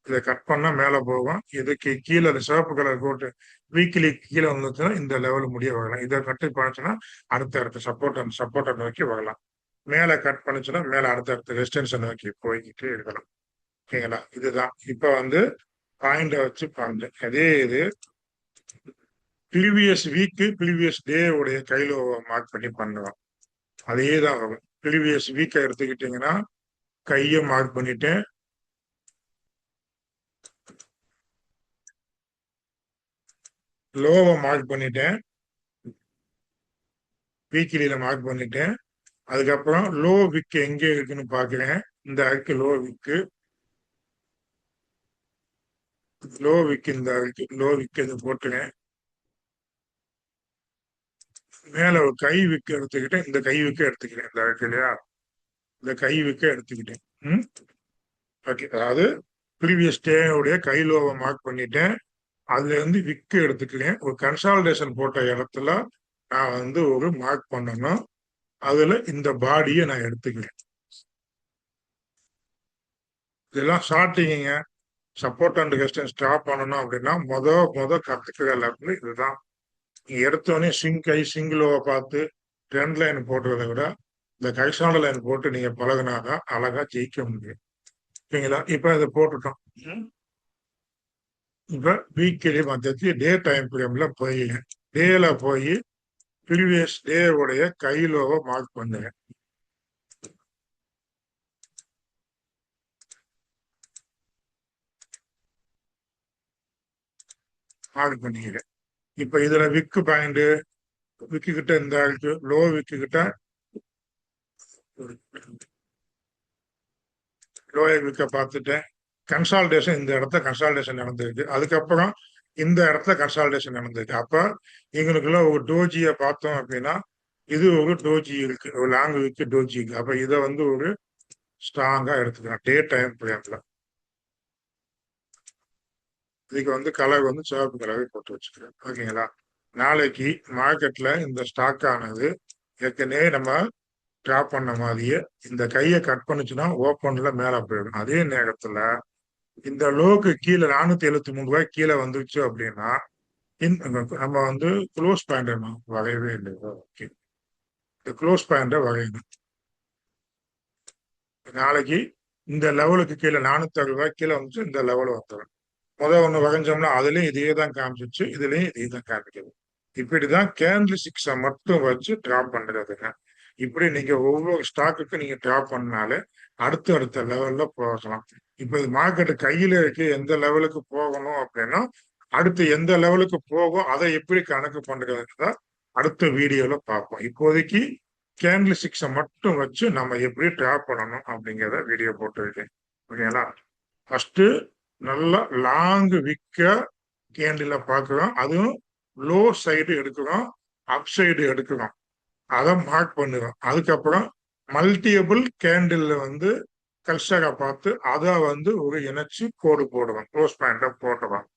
இதை கட் பண்ணா மேல போகும். இதுக்கு கீழே சிவப்பு கலர் போட்டு வீக்லி கீழே வந்துச்சுன்னா இந்த லெவல் முடிய வரலாம். இதை கட் பண்ணுச்சுன்னா அடுத்த சப்போர்ட்டை நோக்கி வரலாம். மேல கட் பண்ணுச்சுன்னா மேல அடுத்த ரெசிஸ்டன்ஸை நோக்கி போய்கிட்டு இருக்கலாம். ஓகேங்களா? இதுதான் இப்ப வந்து பாயிண்ட வச்சு பாருங்க. அதே இது ப்ரீவியஸ் வீக்கு ப்ரீவியஸ் டே உடைய கையில மார்க் பண்ணி பண்ணுவோம். அதே தான் வரும். ப்ரீவியஸ் வீக்கை எடுத்துக்கிட்டீங்கன்னா கையை மார்க் பண்ணிட்டேன். லோவை மார்க் பண்ணிட்டேன். வீக்லியில மார்க் பண்ணிட்டேன். அதுக்கப்புறம் லோ விக்கு எங்க இருக்குன்னு பாக்குறேன். இந்த இருக்கு லோ விக்கு. லோ விக்கு இந்த இருக்கு. லோ விக்கு இது போட்டுறேன். மேல ஒரு கை விக்கு எடுத்துக்கிட்டேன். இந்த கை விக்கு எடுத்துக்கிறேன். இந்த இருக்கு இல்லையா, இந்த கை விக்க எடுத்துக்கிட்டேன். ஓகே. அதாவது ப்ரீவியஸ் டேவுடைய கை லோவை மார்க் பண்ணிட்டேன். அதுல இருந்து விக்கு எடுத்துக்கிறேன். ஒரு கன்சால்டேஷன் போட்ட இடத்துல நான் வந்து ஒரு மார்க் பண்ணணும். அதுல இந்த பாடியை நான் எடுத்துக்கிறேன். இதெல்லாம் ஷார்ட்டிங்க. சப்போர்ட் அண்ட் ரெசிஸ்டன்ஸ் ஸ்டாப் பண்ணணும் அப்படின்னா மொத கத்துக்கிற லெவல் இதுதான். நீங்க எடுத்தோடனே சிங்கிளோவை பார்த்து ட்ரெண்ட் லைன் போடுறதை விட இந்த ஹரிசாண்டல் லைன் போட்டு நீங்க பழகினாதான் அழகா ஜெயிக்க முடியும். ஓகேங்களா? இப்ப இதை போட்டுட்டோம். இப்ப வீக்லி மத்திய டே டைம் ஃப்ரேம்ல போய் டேல போய் ப்ரீவியஸ் டே உடைய கைலோவை மார்க் பண்ணுங்க. மார்க் பண்ணிக்கிறேன். இப்ப இதுல விக்கு பாயிண்ட், விக்கு கிட்ட இந்த இருக்கு, லோ விக்கு கிட்ட லோயர் விக்க பார்த்துட்டேன். கன்சால்டேஷன் இந்த இடத்துல கன்சால்டேஷன் நடந்திருக்கு. அதுக்கப்புறம் இந்த இடத்துல கன்சால்டேஷன் நடந்திருக்கு. அப்ப எங்களுக்குள்ள ஒரு டோஜியை பார்த்தோம் அப்படின்னா இது ஒரு டோஜி இருக்கு, ஒரு லாங் விக்கு டோஜி இருக்கு. அப்ப இதை வந்து ஒரு ஸ்ட்ராங்கா எடுத்துக்கலாம் டே டைம் ஃப்ரேம்ல. இதுக்கு வந்து கலர் வந்து சிவப்பு கலரை போட்டு வச்சுக்கிறேன். ஓகேங்களா? நாளைக்கு மார்க்கெட்ல இந்த ஸ்டாக் ஆனது ஏற்கனவே நம்ம டிராப் பண்ண மாதிரியே இந்த கையை கட் பண்ணுச்சுன்னா ஓப்பன்ல மேல போயிடும். அதே நேரத்துல இந்த லோக்கு கீழே 473 கீழே வந்துருச்சு அப்படின்னா நம்ம வந்து க்ளோஸ் பாயிண்ட் வரையவே இல்லை. ஓகே, இந்த க்ளோஸ் பாயிண்ட வரையணும். நாளைக்கு இந்த லெவலுக்கு கீழே 460 கீழே வந்துச்சு, இந்த லெவல் வந்துடும். ஒண்ணு வரைஞ்சோம்னா அதுலயும் இதே தான் காமிச்சிச்சு, இதுலயும் இதே தான் காமிக்கிறது. இப்படிதான் கேண்டில் சிக்ஸை மட்டும் வச்சு டிராப் பண்றதுங்க. இப்படி நீங்க ஒவ்வொரு ஸ்டாக்குக்கும் நீங்க டிராப் பண்ணாலே அடுத்த அடுத்த லெவல்ல போகலாம். இப்ப இது மார்க்கெட் கையில இருக்கு, எந்த லெவலுக்கு போகணும் அப்படின்னா அடுத்து எந்த லெவலுக்கு போகும் அதை எப்படி கணக்கு பண்றதுன்னு அடுத்த வீடியோல பார்ப்போம். இப்போதைக்கு கேண்டில் சிக்ஸை மட்டும் வச்சு நம்ம எப்படி டிராப் பண்ணணும் அப்படிங்கிறத வீடியோ போட்டுருக்கேன். ஓகேங்களா? ஃபர்ஸ்ட் நல்லா லாங் விக்க கேண்டில பார்க்குறோம். அதுவும் லோ சைடு எடுக்கிறோம், அப் சைடு எடுக்கிறோம். அதை மார்க் பண்ணுறோம். அதுக்கப்புறம் மல்டிபிள் கேண்டில் வந்து கல்ஸ்டரை பார்த்து அதை வந்து ஒரு இணைச்சு கோடு போடுவோம், க்ளோஸ் பாயிண்ட போட்டுறோம்.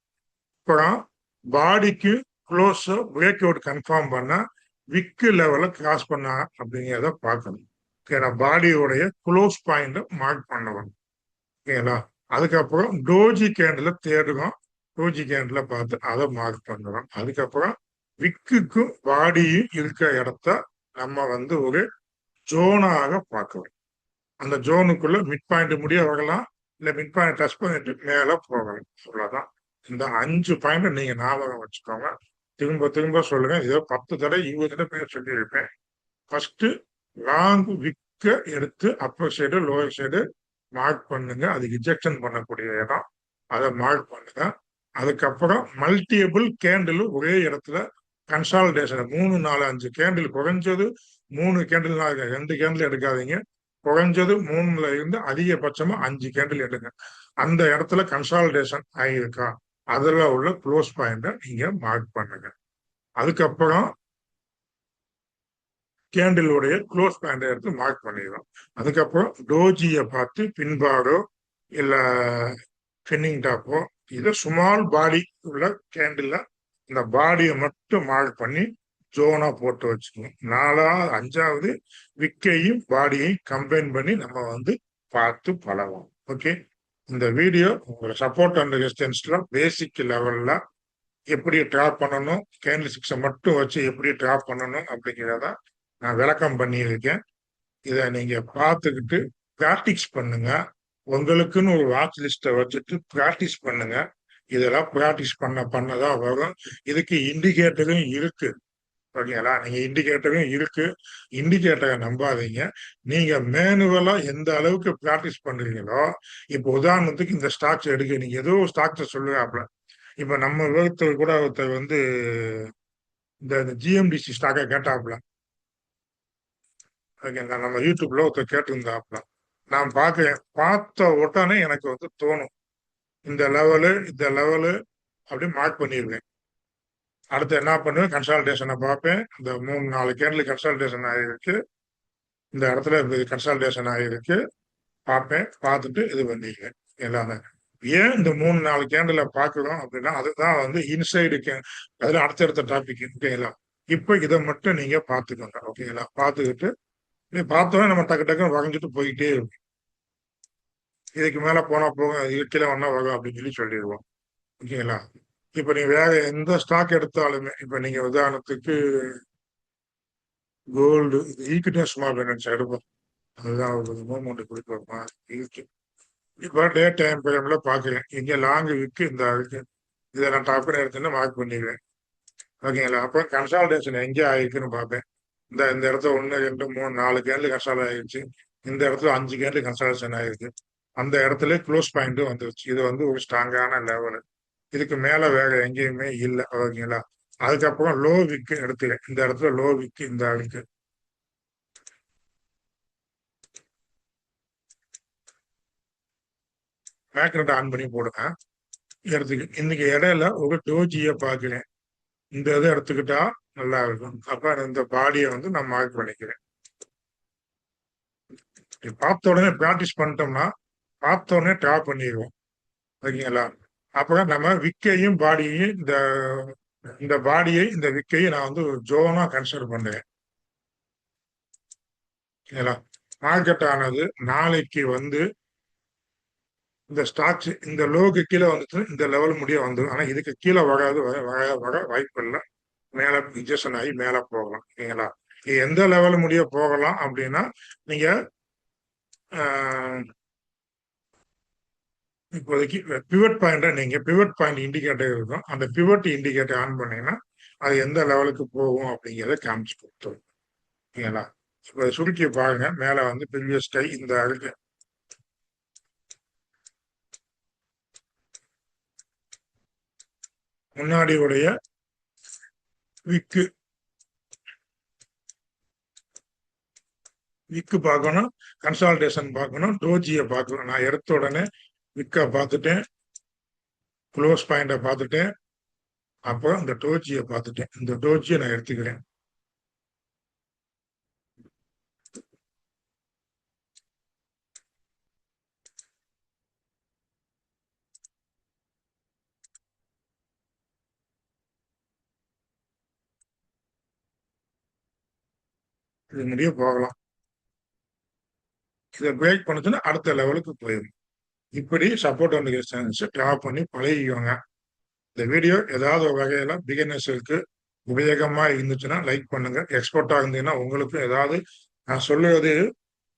அப்புறம் பாடிக்கு க்ளோஸ் பிரேக் அவுட் கன்ஃபார்ம் பண்ணா விக்கு லெவல கிராஸ் பண்ணா அப்படிங்கிறத பார்க்கணும். ஓகேங்களா? பாடியோடைய க்ளோஸ் பாயிண்ட மார்க் பண்ணுவோம். ஓகேங்களா? அதுக்கப்புறம் டோஜி கேண்டில் தேடுறோம், டோஜி கேண்டில் பார்த்து அதை மார்க் பண்ணுறோம். அதுக்கப்புறம் விக்குக்கும் பாடியும் இருக்கிற இடத்த நம்ம வந்து ஒரு ஜோனாக பார்க்கணும். அந்த ஜோனுக்குள்ள மிட் பாயிண்ட் முடிய வரலாம், இல்லை மிட் பாயிண்ட் டச் பண்ணிட்டு மேலே போகலாம். அவ்வளோதான். இந்த 5 பாயிண்ட் நீங்க ஞாபகம் வச்சுக்கோங்க. திரும்ப திரும்ப சொல்லுங்க. இதோ 10 தடவை 20 தடவை பேர் சொல்லியிருப்பேன். ஃபர்ஸ்ட் லாங் விக்க எடுத்து Appar side lower side mark பண்ணுங்க. அது ரிஜெக்ஷன் பண்ணக்கூடிய இடம், அதை மார்க் பண்ணுங்க. அதுக்கப்புறம் மல்டிபிள் கேண்டில் ஒரே இடத்துல கன்சால்டேஷன் 3 4 5 கேண்டில், குறைஞ்சது 3 கேண்டில், 2 கேண்டில் எடுக்காதீங்க. குறைஞ்சது 3ல இருந்து அதிகபட்சமா 5 கேண்டில் எடுங்க. அந்த இடத்துல கன்சால்டேஷன் ஆகியிருக்கா, அதுல உள்ள க்ளோஸ் பாயிண்ட நீங்க மார்க் பண்ணுங்க. அதுக்கப்புறம் கேண்டிலுடைய க்ளோஸ் பாயிண்ட் எடுத்து மார்க் பண்ணிடுறோம். அதுக்கப்புறம் டோஜியை பார்த்து பின்பாடோ இல்ல ஃபென்னிங் டாப்போ, இதை ஸ்மால் பாடி உள்ள கேண்டில் இந்த பாடியை மட்டும் மார்க் பண்ணி ஜோனா போட்டு வச்சுக்கணும். 4வது 5வது விக்கையும் பாடியையும் கம்பைன் பண்ணி நம்ம வந்து பார்த்து பழகும். ஓகே, இந்த வீடியோ உங்களை சப்போர்ட் அண்ட் ரெசிஸ்டன்ஸ்ல பேசிக் லெவல்ல எப்படி டிராப் பண்ணணும், கேண்டில் சிக்ஸை மட்டும் வச்சு எப்படி டிராப் பண்ணணும் அப்படிங்கிறத நான் விளக்கம் பண்ணியிருக்கேன். இதை நீங்க பார்த்துக்கிட்டு பிராக்டிஸ் பண்ணுங்க. உங்களுக்குன்னு ஒரு வாட்ச் லிஸ்ட்டை வச்சுட்டு பிராக்டிஸ் பண்ணுங்க. இதெல்லாம் பிராக்டிஸ் பண்ணதான் வரும். இதுக்கு இண்டிகேட்டரும் இருக்கு. ஓகேங்களா? நீங்க இண்டிகேட்டரும் இருக்கு. இண்டிகேட்டரை நம்பாதீங்க. நீங்க மேனுவலா எந்த அளவுக்கு பிராக்டிஸ் பண்றீங்களோ, இப்போ உதாரணத்துக்கு இந்த ஸ்டாக்ஸ் எடுக்க நீங்க ஏதோ ஸ்டாக்ஸ் சொல்லுவாப்ல. இப்ப நம்ம விவரத்தில் கூட ஒருத்தர் வந்து இந்த ஜிஎம்டிசி ஸ்டாக்கை கேட்டாப்ல. ஓகேங்களா? நம்ம யூடியூப்ல ஒருத்தர் கேட்டிருந்தாப்ல. நான் பார்க்கிறேன். பார்த்த உடனே எனக்கு வந்து தோணும், இந்த லெவலு அப்படின்னு மார்க் பண்ணிடுவேன். அடுத்து என்ன பண்ணுவேன், கன்சால்டேஷனை பார்ப்பேன். இந்த 3 4 கேண்டில் கன்சால்டேஷன் ஆகிருக்கு, இந்த இடத்துல கன்சால்டேஷன் ஆகிருக்கு பார்ப்பேன். பார்த்துட்டு இது பண்ணிக்குவேன் எல்லாமே. ஏன் இந்த 3 4 கேண்டில் பார்க்குறோம் அப்படின்னா அதுதான் வந்து இன்சைடு அதுல அடுத்தடுத்த டாபிக். ஓகேங்களா? இப்போ இதை மட்டும் நீங்க பார்த்துக்கோங்க. ஓகேங்களா? பார்த்துக்கிட்டு பார்த்தோன்னே நம்ம டக்கு டக்குன்னு வரைஞ்சிட்டு போயிட்டே இருக்கும். இதுக்கு மேல போனா போகும், இது கீழே ஒன்னா வரும் அப்படின்னு சொல்லிடுவோம். ஓகேங்களா? இப்ப நீங்க வேற எந்த ஸ்டாக் எடுத்தாலுமே, இப்ப நீங்க உதாரணத்துக்கு கோல்டு, ஈக்விட்டி ஸ்மால் ஃபைனான்ஸ் எடுப்போம். அதுதான் ஒரு மூவ்மெண்ட் கொடுப்போமா இருக்கு. இப்ப டே டைம் பிரேம்ல பாக்குறேன், இங்க லாங் விக்கு இந்த இருக்கு, இதை நான் டாப் எடுத்துன்னு மார்க் பண்ணிடுவேன். ஓகேங்களா? அப்ப கன்சால்டேஷன் எங்க ஆயிருக்குன்னு பார்ப்பேன். இந்த இடத்துல 1 2 3 4 கேண்டில் கன்சால்ட் ஆயிடுச்சு, இந்த இடத்துல 5 கேண்டில் கன்சால்டேஷன் ஆயிருக்கு, அந்த இடத்துல க்ளோஸ் பாயிண்ட்டும் வந்துருச்சு. இது வந்து ஒரு ஸ்ட்ராங்கான லெவல். இதுக்கு மேல வேற எங்கேயுமே இல்லை. ஓகேங்களா? அதுக்கப்புறம் லோ விக்கு எடுத்துக்கிறேன். இந்த இடத்துல லோ விக்கு இந்த இருக்கு. மேக்னெட் ஆன் பண்ணி போடுங்க. எடுத்துக்க இன்னைக்கு இடையில ஒரு டோஜியை பார்க்கிறேன். இந்த இதை எடுத்துக்கிட்டா நல்லா இருக்கும். அப்ப இந்த பாடியை வந்து நான் மார்க் பண்ணிக்கிறேன். பார்த்த உடனே பிராக்டிஸ் பண்ணிட்டோம்னா பார்த்த உடனே ட்ராப் பண்ணிடுவோம். ஓகேங்களா? அப்புறம் நம்ம விக்கையும் பாடியையும் இந்த பாடியை இந்த விக்கையும் நான் வந்து ஒரு ஜோனா கன்சிடர் பண்ணுறேன். ஓகேங்களா? மார்க்கெட் ஆனது நாளைக்கு வந்து இந்த ஸ்டாக்ஸ் இந்த லோக்கு கீழே வந்துட்டு இந்த லெவல் முடிய வந்துடும். ஆனா இதுக்கு கீழே வராது, வர வாய்ப்பு இல்லை. மேல இன்ஜெக்ஷன் ஆகி மேல போகலாம். ஓகேங்களா? எந்த லெவல் முடிய போகலாம் அப்படின்னா நீங்க இப்போதைக்கு பிவட் பாயிண்ட நீங்க பிவட் பாயிண்ட் இண்டிகேட்டர் இருக்கும், அந்த பிவட் இண்டிகேட்டர் ஆன் பண்ணீங்கன்னா அது எந்த லெவலுக்கு போகும் அப்படிங்கிறத காமிச்சு கொடுத்துரும். ஓகேங்களா? இப்போ சுருக்கி பாருங்க. மேல வந்து ப்ரீவியஸ் கை இந்த இருக்கு. முன்னாடி உடைய விக்கு விக்கு பார்க்கணும், கன்சால்டேஷன் பார்க்கணும், டோஜியை பார்க்கணும். நான் எடுத்த உடனே விக்கை பார்த்துட்டேன், க்ளோஸ் பாயிண்டை பார்த்துட்டேன், அப்போ இந்த டோஜியை பார்த்துட்டேன். இந்த டோஜியை நான் எடுத்துக்கிறேன். இது முடிய போகலாம். இதை பிரேக் பண்ணுச்சுன்னா அடுத்த லெவலுக்கு போயிடும். இப்படி சப்போர்ட் அண்ட் ரெசிஸ்டன்ஸ் டிரா பண்ணி பழகிக்கோங்க. இந்த வீடியோ ஏதாவது ஒரு வகையில பிகினர்ஸுக்கு உபயோகமா இருந்துச்சுன்னா லைக் பண்ணுங்க. எக்ஸ்பர்ட்டா இருந்தீங்கன்னா உங்களுக்கும் ஏதாவது நான் சொல்லுவது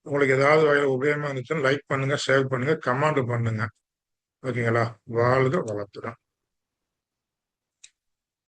உங்களுக்கு ஏதாவது வகையில் உபயோகமா இருந்துச்சுன்னா லைக் பண்ணுங்க, ஷேர் பண்ணுங்க, கமெண்ட் பண்ணுங்க. ஓகேங்களா? வாழ்க வளத்துடன்.